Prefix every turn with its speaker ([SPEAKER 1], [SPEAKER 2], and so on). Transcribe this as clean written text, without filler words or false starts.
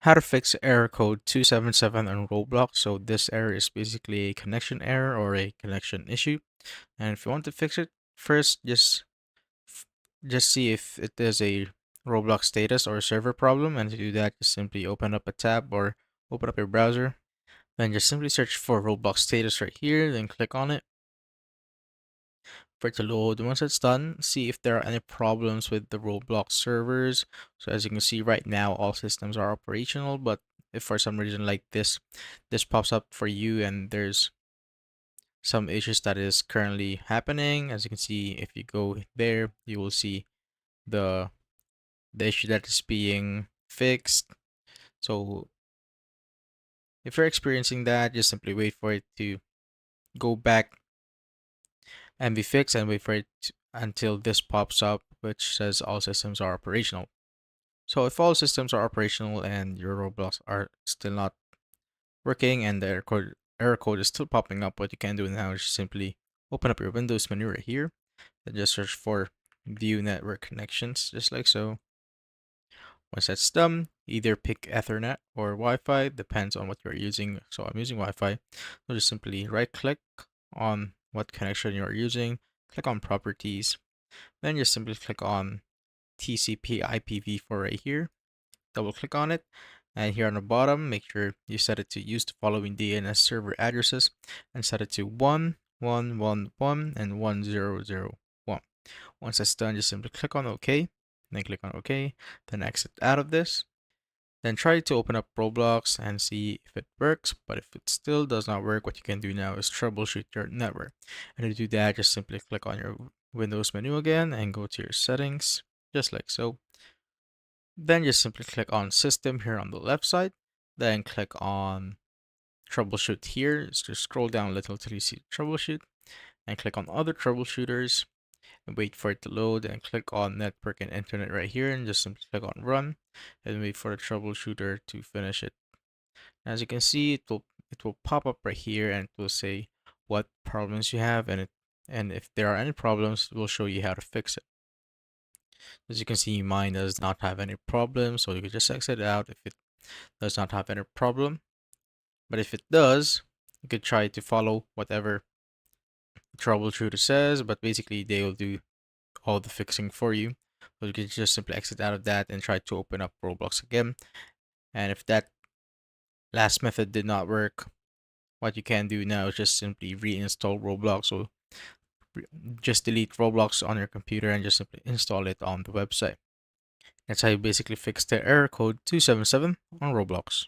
[SPEAKER 1] How to fix error code 277 on Roblox. So this error is basically a connection error or a connection issue. And if you want to fix it, first just see if it is a Roblox status or a server problem. And to do that, just simply open up a tab or open up your browser. Then just simply search for Roblox status right here, then click on it for it to load. Once it's done, see if there are any problems with the Roblox servers. So as you can see right now, all systems are operational, but if for some reason like this pops up for you and there's some issues that is currently happening, as you can see, if you go there, you will see the the issue that is being fixed. So if you're experiencing that, just simply wait for it to go back and be fixed and wait for it until this pops up, which says all systems are operational. So if all systems are operational and your Roblox are still not working and the error code is still popping up, what you can do now is simply open up your Windows menu right here and just search for View Network Connections, just like so. Once that's done, either pick Ethernet or Wi-Fi, depends on what you're using. So I'm using Wi-Fi. So just simply right-click on what connection you're using, click on Properties, then just simply click on TCP IPv4 right here. Double click on it, and here on the bottom, make sure you set it to use the following DNS server addresses and set it to 1.1.1.1 and 1.0.0.1. Once that's done, just simply click on OK, then click on OK, then exit out of this. Then try to open up Roblox and see if it works, but if it still does not work, what you can do now is troubleshoot your network. And to do that, just simply click on your Windows menu again and go to your settings, just like so. Then just simply click on System here on the left side, then click on Troubleshoot here. Just scroll down a little till you see Troubleshoot, and click on Other Troubleshooters, and wait for it to load, and click on Network and Internet right here, and just simply click on Run, and wait for the troubleshooter to finish it. As you can see, it will pop up right here, and it will say what problems you have, and if there are any problems, it will show you how to fix it. As you can see, mine does not have any problem, so you can just exit out if it does not have any problem. But if it does, you could try to follow whatever the troubleshooter says, but basically they will do all the fixing for you. So you can just simply exit out of that and try to open up Roblox again. And if that last method did not work, what you can do now is just simply reinstall Roblox. So just delete Roblox on your computer and just simply install it on the website. That's how you basically fix the error code 277 on Roblox.